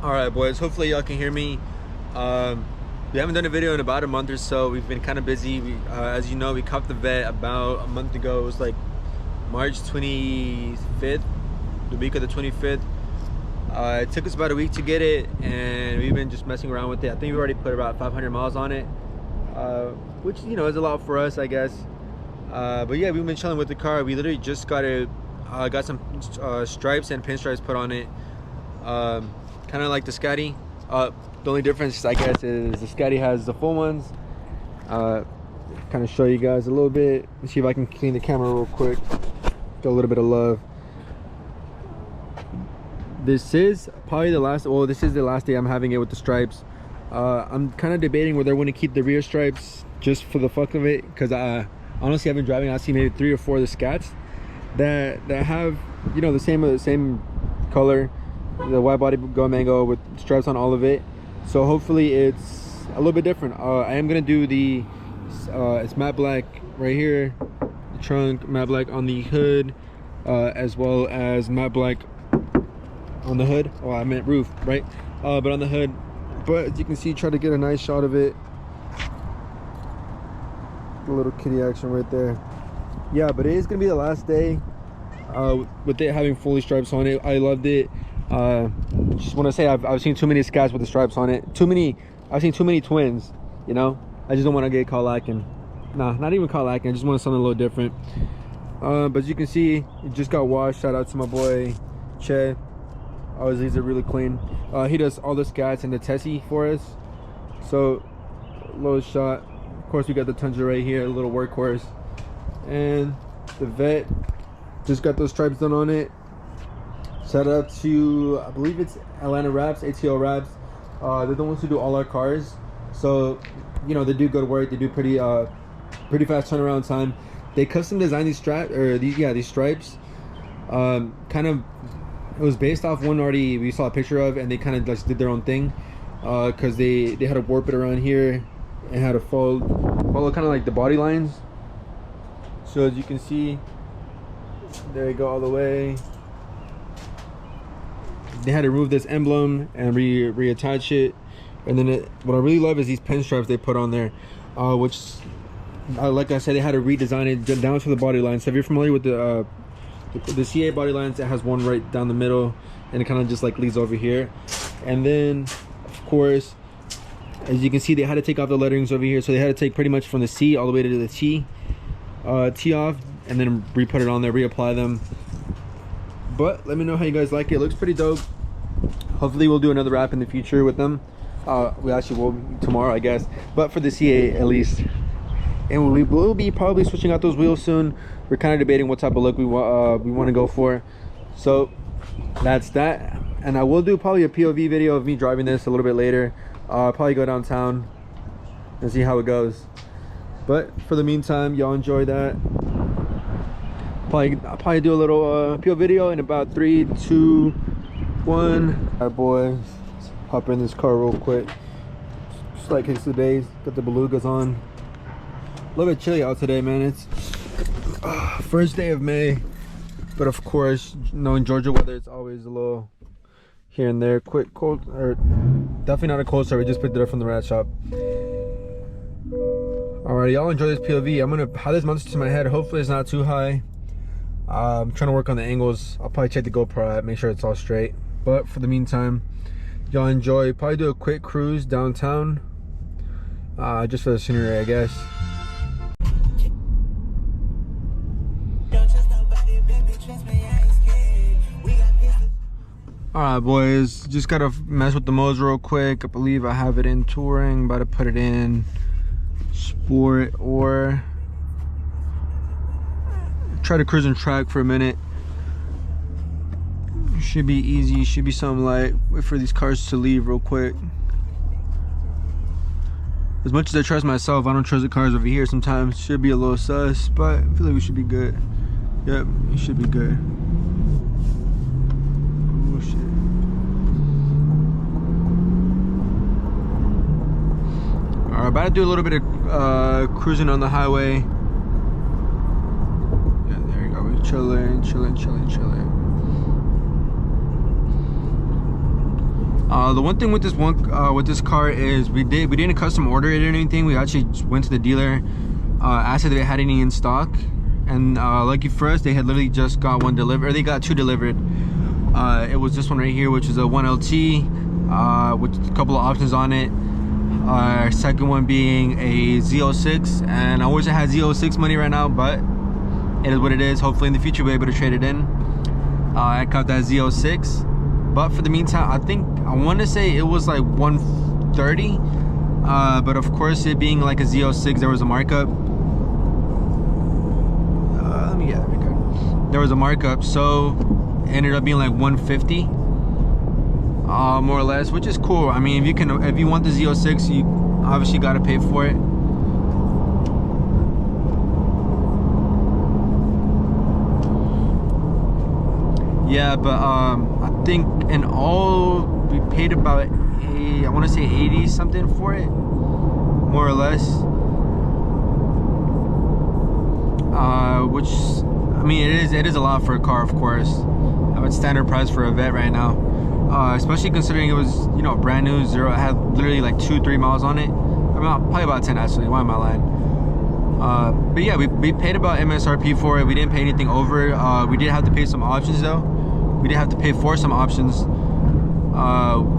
All right, boys. Hopefully y'all can hear me. We haven't done a video in about a month or so. We've been kind of busy. As you know, we copped the vet about a month ago. It was like March 25th, the week of the 25th. It took us about a week to get it, and we've been just messing around with it. I think we already put about 500 miles on it, which, you know, is a lot for us, I guess. But yeah, we've been chilling with the car. We literally just got it, got some stripes and pinstripes put on it. Kind of like the Scatty. The only difference, I guess, is the Scatty has the full ones. Kind of show you guys a little bit. Let's see if I can clean the camera real quick. Get a little bit of love. This is probably the last, well, this is the last day I'm having it with the stripes. I'm kind of debating whether I want to keep the rear stripes just for the fuck of it, because honestly, I've been driving, I see maybe 3 or 4 of the scats that have, you know, the same color, the wide body go mango with stripes on all of it. So hopefully it's a little bit different. I am gonna do the it's matte black right here, the trunk, matte black on the hood, as well as matte black on the hood. Oh, I meant roof, right? But on the hood. But as you can see, try to get a nice shot of it. A little kitty action right there. Yeah, but it is gonna be the last day with it having fully stripes on it. I loved it. Just want to say I've seen too many scats with the stripes on it. I've seen too many twins, you know. I just don't want to get caught lacking. Nah, not even caught lacking. I just want something a little different. But as you can see, it just got washed. Shout out to my boy Che. Always leaves it really clean. He does all the scats and the Tessie for us. So low shot. Of course, we got the Tundra right here, a little workhorse, and the vet just got those stripes done on it. Shout out to, I believe it's Atlanta Wraps, ATL Wraps. They're the ones who do all our cars. So, you know, they do good work. They do pretty fast turnaround time. They custom designed these these stripes. Kind of, it was based off one already we saw a picture of, and they kind of just did their own thing. Cause they had to warp it around here and had to follow kind of like the body lines. So as you can see, there you go all the way. They had to remove this emblem and reattach it, and then what I really love is these pinstripes they put on there, which, like I said, they had to redesign it down to the body line. So if you're familiar with the C8 body lines, it has one right down the middle, and it kind of just like leads over here. And then, of course, as you can see, they had to take off the letterings over here, so they had to take pretty much from the C all the way to the T off, and then re-put it on there, reapply them. But let me know how you guys like it. It looks pretty dope. Hopefully we'll do another wrap in the future with them. We actually will tomorrow, I guess, but for the C8 at least. And we will be probably switching out those wheels soon. We're kind of debating what type of look we want to go for. So that's that. And I will do probably a POV video of me driving this a little bit later. I'll probably go downtown and see how it goes. But for the meantime, y'all enjoy that. I'll probably do a little PO video in about 3, 2, 1. Alright, boys, let's hop in this car real quick. Slight kicks of the days. Got the belugas on. A little bit chilly out today, man. It's first day of May, but of course, you know, in Georgia weather, it's always a little here and there. Quick cold, or definitely not a cold start. We just picked it up from the rat shop. Alright, y'all enjoy this POV. I'm gonna have this mounted to my head. Hopefully, it's not too high. I'm trying to work on the angles. I'll probably check the GoPro out, make sure it's all straight. But for the meantime, y'all enjoy. Probably do a quick cruise downtown, just for the scenery, I guess. Alright, boys, just gotta mess with the modes real quick. I believe I have it in touring. About to put it in sport, or try to cruise and track for a minute. Should be easy, should be something light. Wait for these cars to leave real quick. As much as I trust myself, I don't trust the cars over here sometimes. Should be a little sus, but I feel like we should be good. Yep, it should be good. Oh shit. Alright, about to do a little bit of cruising on the highway. Yeah, there you go. We're chilling. The one thing with this car is we didn't custom order it or anything. We actually just went to the dealer, asked if they had any in stock, and lucky for us, they had literally just got one delivered, or they got two delivered. It was this one right here, which is a 1LT with a couple of options on it. Second one being a Z06, and I wish I had Z06 money right now, but it is what it is. Hopefully in the future we'll be able to trade it in. I got that Z06, but for the meantime, I want to say it was like 130, but of course, it being like a Z06, there was a markup. Let me get it record. There was a markup, so it ended up being like 150, more or less, which is cool. I mean, if you want the Z06, you obviously got to pay for it. Yeah, but I think in all we paid about I want to say 80 something for it, more or less. Which, I mean, it is a lot for a car, of course. It's standard price for a Vette right now, especially considering it was, you know, brand new, zero. It had literally like 2-3 miles on it. I mean, probably about 10 actually. Why am I lying? But yeah, we paid about MSRP for it. We didn't pay anything over. We did have to pay some options though. We did have to pay for some options,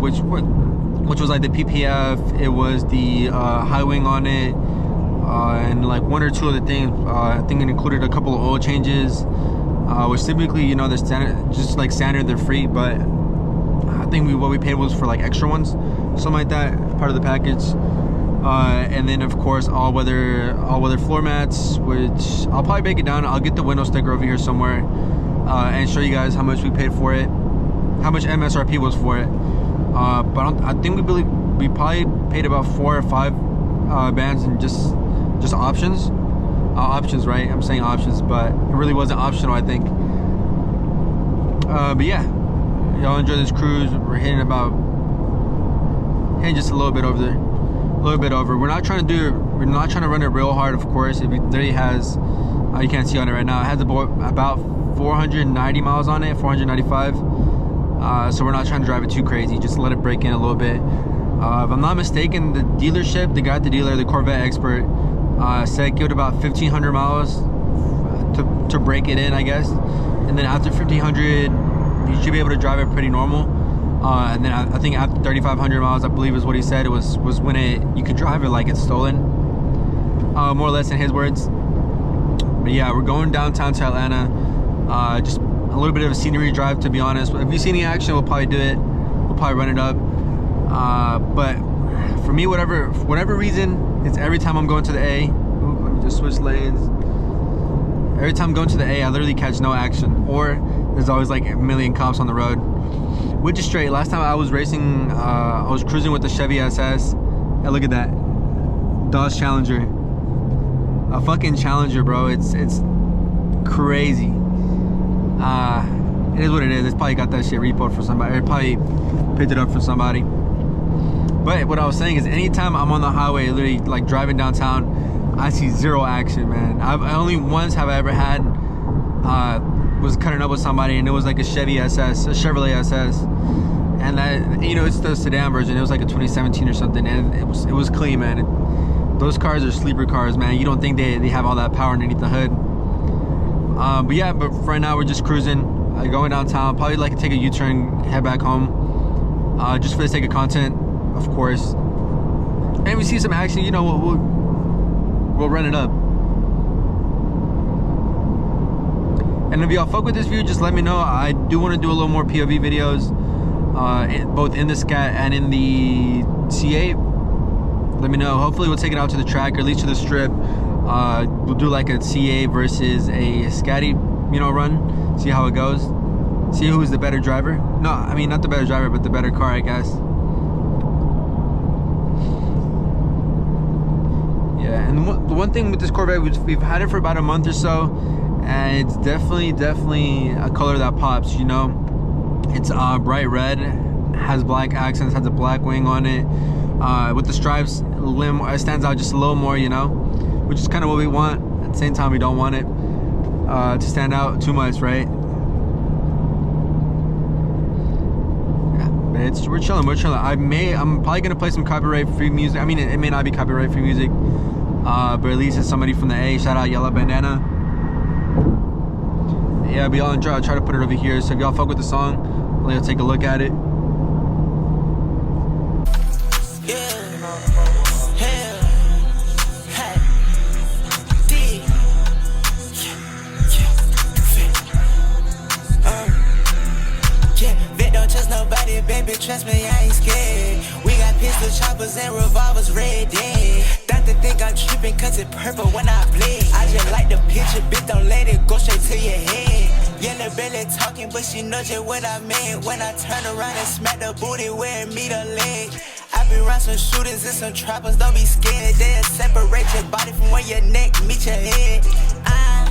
which was like the PPF. It was the high wing on it, and like one or two other things. I think it included a couple of oil changes, which typically, you know, they're standard, just like standard, they're free. But I think what we paid was for like extra ones, something like that, part of the package. And then of course all weather floor mats, which I'll probably break it down. I'll get the window sticker over here somewhere, and show you guys how much we paid for it, how much MSRP was for it. But I think we probably paid about 4 or 5 bands in just options. Options, right? I'm saying options, but it really wasn't optional, I think. But yeah, y'all enjoy this cruise. We're hitting just a little bit over there, a little bit over. We're not trying to run it real hard, of course. It literally has, you can't see on it right now, it has about 490 miles on it, 495. So we're not trying to drive it too crazy, just let it break in a little bit. If I'm not mistaken, the dealership, the guy at the dealer, the Corvette expert, said give it about 1,500 miles to break it in, I guess. And then after 1,500, you should be able to drive it pretty normal. And then I think after 3,500 miles, I believe is what he said, it was when you could drive it like it's stolen, more or less in his words. But yeah, we're going downtown to Atlanta. Just a little bit of a scenery drive, to be honest. If you see any action, we'll probably do it. We'll probably run it up. But for me, for whatever reason, it's every time I'm going to the A. Ooh, let me just switch lanes. Every time I'm going to the A, I literally catch no action, or there's always like a million cops on the road, which is straight. Last time I was racing, I was cruising with the Chevy SS. Hey, look at that Dodge Challenger, a fucking Challenger, bro. It's crazy. It is what it is. It's probably got that shit repoed for somebody, or probably picked it up for somebody. But what I was saying is, anytime I'm on the highway, literally like driving downtown, I see zero action, man. I only once have I ever had, was cutting up with somebody, and it was like a Chevrolet SS, and that, you know, it's the sedan version. It was like a 2017 or something, and it was clean, man. Those cars are sleeper cars, man. You don't think they have all that power underneath the hood. But yeah, but for right now we're just cruising, going downtown. Probably like to take a U-turn, head back home, just for the sake of content, of course. And if we see some action, you know, we'll run it up. And if y'all fuck with this view, just let me know. I do want to do a little more POV videos, both in the Scat and in the C8. Let me know. Hopefully we'll take it out to the track, or at least to the strip. We'll do like a C8 versus a Scatty, you know, run. See how it goes. See who's the better driver. No, I mean, not the better driver, but the better car, I guess. Yeah, and the one thing with this Corvette, we've had it for about a month or so, and it's definitely a color that pops, you know. It's bright red, has black accents, has a black wing on it. With the stripes, it stands out just a little more, you know, which is kind of what we want. At the same time, we don't want it to stand out too much, right? Yeah, we're chilling. I'm probably gonna play some copyright-free music. I mean, it may not be copyright-free music, but at least it's somebody from the A. Shout out Yellow Bandana. Yeah, but y'all enjoy. I'll try to put it over here. So if y'all fuck with the song, let's take a look at it. Baby, trust me, I ain't scared. We got pistol choppers and revolvers ready. Doctor think I'm tripping cause it purple when I bleed. I just like the picture, bitch, don't let it go straight to your head. Yellow belly talking, but she knows just what I meant. When I turn around and smack the booty where it meet her leg. I be around some shooters and some trappers, don't be scared. They'll separate your body from where your neck meet your head. I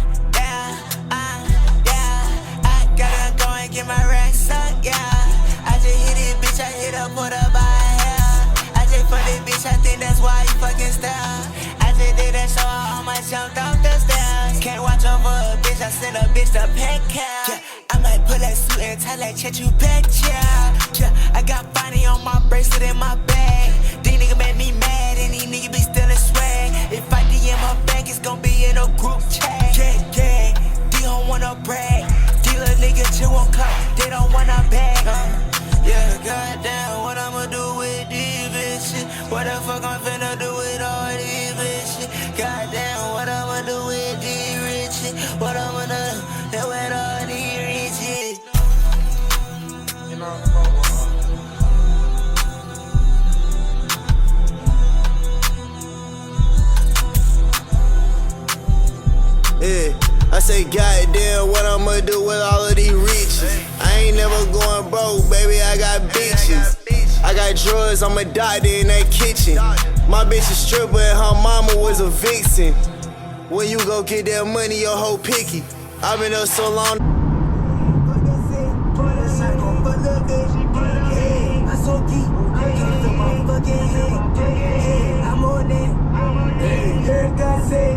gotta go and get my racks up, yeah. I just hit it, bitch, I hit up, put up by hair. I just fuck it, bitch, I think that's why you fucking style. I just did that show, I almost jumped off the stairs. Can't watch over a bitch, I send a bitch to pet care. Yeah, I might put that suit and tie like Chet, you betcha. Yeah, I got Bonnie on my bracelet in my bag. These niggas make me mad, and these niggas be stealing swag. If I DM my bank, it's gon' be in a group chat. Yeah, they don't wanna brag. These little niggas just won't cut, they don't wanna bag. Yeah, goddamn, what I'ma do with these bitches? What the fuck I'm finna do with all these bitches? Goddamn, what I'ma do with these riches? What I'ma do with all these riches? Yeah, I say goddamn, what I'ma do with all of these riches? I ain't never going broke, baby, I got bitches. I got drugs, I'm a doctor in that kitchen. My bitch a stripper and her mama was a vixen. When you go get that money, your whole picky. I been up so long. I'm on it. Heard God say,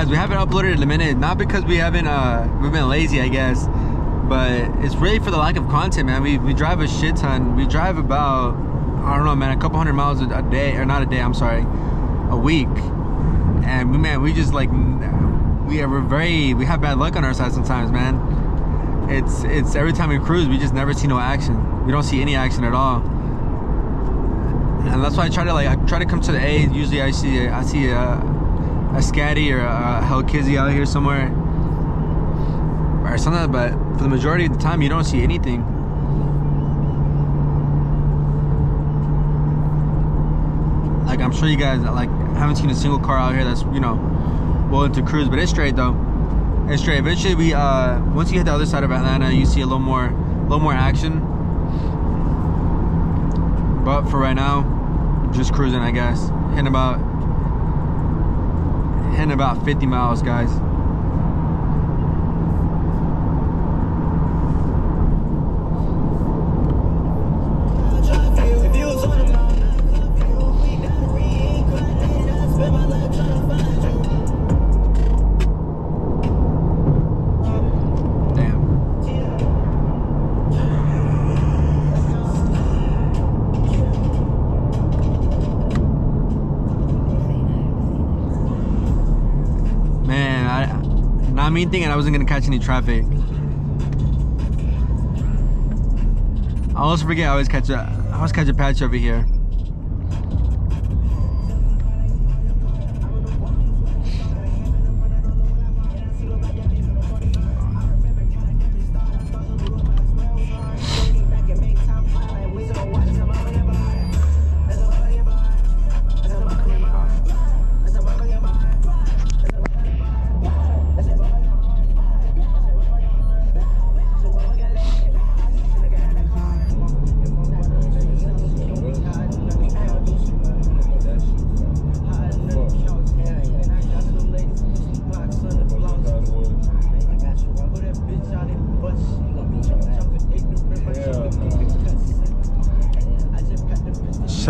we haven't uploaded in a minute, not because we haven't we've been lazy, I guess, but it's really for the lack of content, man. We drive a shit ton. We drive about, I don't know, man, a couple hundred miles a day, or not a day, I'm sorry, a week. And we just like, we have bad luck on our side sometimes, man. It's every time we cruise, we just never see no action. We don't see any action at all. And that's why I try to come to the A. Usually I see a scatty or a Hell Kizzy out here somewhere or something, but for the majority of the time you don't see anything. Like, I'm sure you guys like haven't seen a single car out here that's, you know, willing to cruise, but it's straight though. It's straight. Eventually we once you hit the other side of Atlanta, you see a little more action. But for right now, just cruising, I guess. Hitting about 50 miles, guys. Not me thinking I wasn't gonna catch any traffic. I always forget I always catch a patch over here.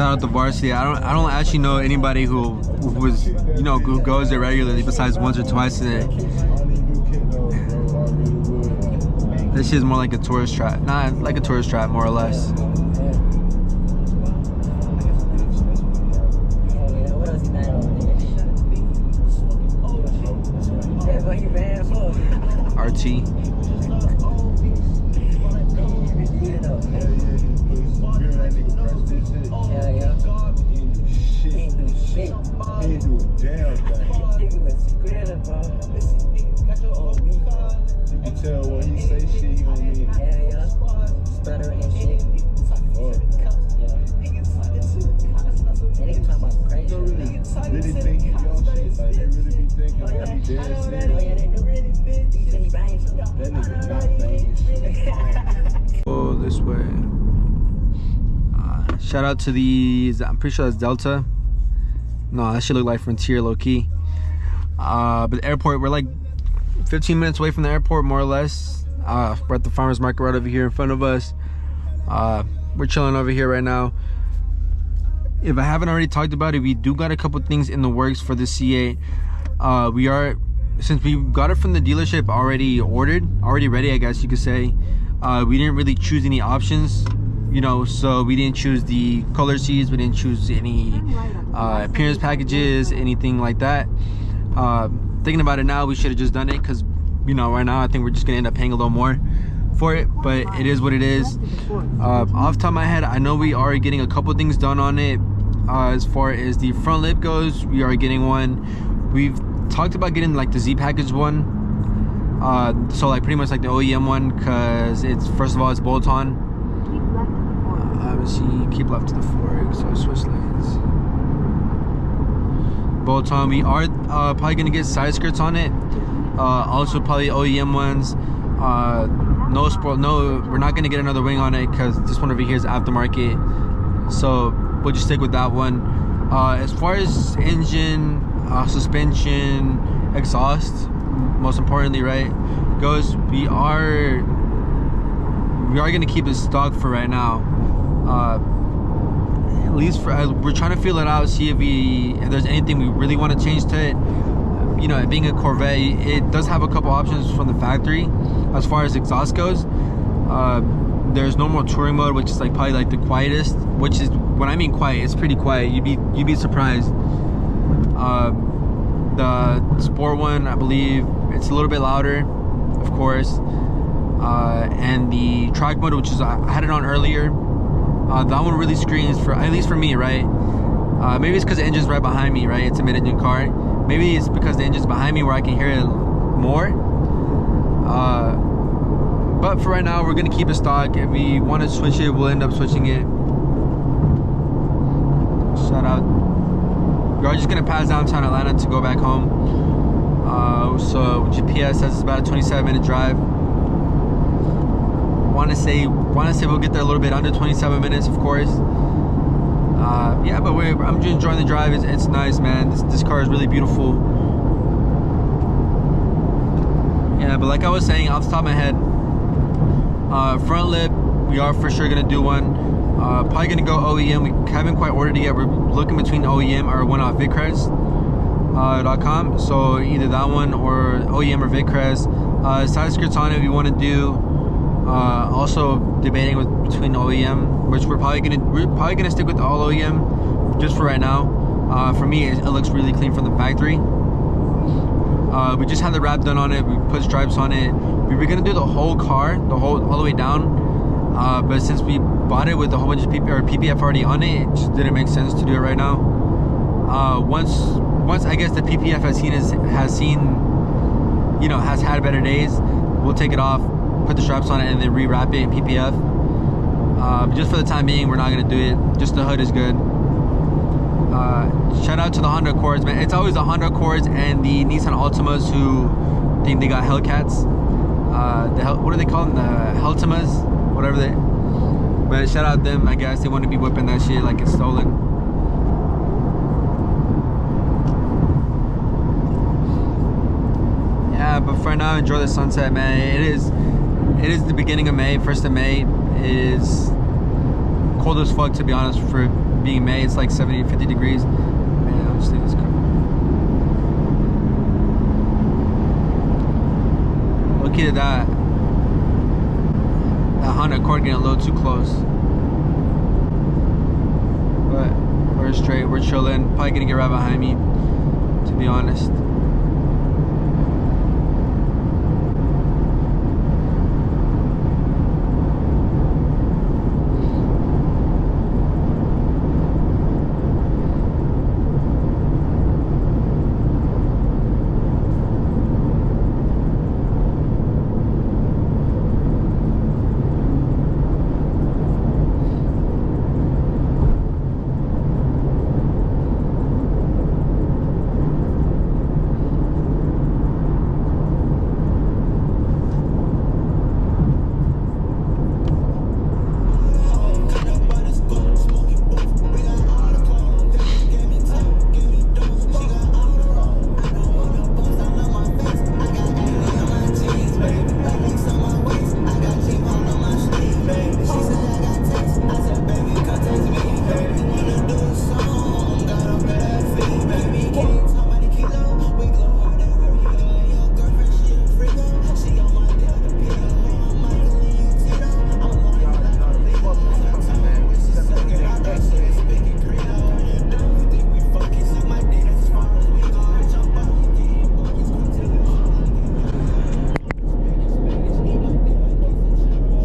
Shout out to Varsity. I don't actually know anybody who was, you know, who goes there regularly besides once or twice a day. This shit is more like a tourist trap. Not like a tourist trap, more or less. RT. Tell when he say shit, he gonna mean it. Yeah. Stuttering and shit. Yeah. And they can talk about crazy. Really think he on shit. Like, they really be thinking like he dead serious. Oh, yeah, they do. He said he banging something. That nigga not banging shit. Oh, this way. Shout out to the, I'm pretty sure that's Delta. No, that should look like Frontier, low key. But the airport, we're like 15 minutes away from the airport, more or less. We're at the farmers market right over here in front of us. We're chilling over here right now. If I haven't already talked about it, we do got a couple things in the works for the C8. Since we got it from the dealership already ready, I guess you could say. We didn't really choose any options, you know, so we didn't choose the color seats, we didn't choose any appearance packages, anything like that. Thinking about it now, we should have just done it, because, you know, right now I think we're just gonna end up paying a little more for it, but it is what it is. Off the top of my head, I know we are getting a couple things done on it. As far as the front lip goes, we are getting one. We've talked about getting like the Z package one, so like pretty much like the OEM one, because it's, first of all, it's bolt on. Let's see, keep left to the fork, so switch lanes. Bolt on. We are probably gonna get side skirts on it, also probably OEM ones. No sport, no, we're not gonna get another wing on it, because this one over here is aftermarket, so we'll just stick with that one. As far as engine, suspension, exhaust, most importantly, right, goes, we are gonna keep it stock for right now. At least for, we're trying to feel it out, see if there's anything we really want to change to it. You know, being a Corvette, it does have a couple options from the factory as far as exhaust goes. There's normal touring mode, which is like probably like the quietest, which is, when I mean quiet, it's pretty quiet. You'd be surprised. The sport one, I believe it's a little bit louder, of course. And the track mode, which is, I had it on earlier. That one really screams, for at least for me, right? Maybe it's because the engine's right behind me, right? It's a mid-engine car. Maybe it's because the engine's behind me where I can hear it more. But for right now, we're gonna keep it stock. If we want to switch it, we'll end up switching it. Shout out. We are just gonna pass downtown Atlanta to go back home. So GPS says it's about a 27-minute drive. Want to say we'll get there a little bit under 27 minutes, of course. Yeah, but I'm just enjoying the drive. It's nice, man. This car is really beautiful. Yeah, but like I was saying, off the top of my head, front lip, we are for sure gonna do one. Probably gonna go OEM. We haven't quite ordered it yet. We're looking between OEM or one off vidcrest.com. So either that one or OEM or vidcrest. Side skirts on it we want to do. Also debating between OEM, which we're probably gonna stick with all OEM just for right now. For me, it looks really clean from the factory. We just had the wrap done on it. We put stripes on it. We were gonna do the whole car, all the way down, but since we bought it with a whole bunch of PPF already on it, it just didn't make sense to do it right now. Once I guess the PPF has had better days, we'll take it off, put the straps on it, and then rewrap it in PPF. Just for the time being, we're not gonna do it. Just the hood is good. Shout out to the Honda Accords, man. It's always the Honda Accords and the Nissan Altimas who think they got Hellcats. What do they call them? The Heltimas, whatever they. But shout out them. I guess they want to be whipping that shit like it's stolen. Yeah, but for now, enjoy the sunset, man. It is the beginning of May. 1st of May is cold as fuck, to be honest, for being May, it's like 50 degrees. Man, I'll just leave this car. Look at that Honda Accord getting a little too close. But we're straight, we're chilling. Probably gonna get right behind me, to be honest.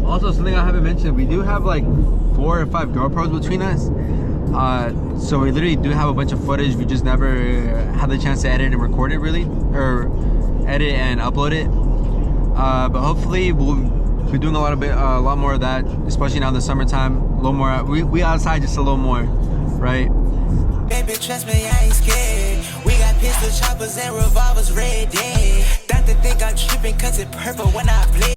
Also, something I haven't mentioned, we do have like 4 or 5 GoPros between us. So we literally do have a bunch of footage. We just never had the chance to edit and record it really, or edit and upload it. But hopefully we'll be doing a lot more of that, especially now in the summertime. A little more, we outside just a little more, right? Baby, trust me, I ain't scared. We got pistol choppers and revolvers ready. Doctor think I'm tripping cause it purple when I bleed.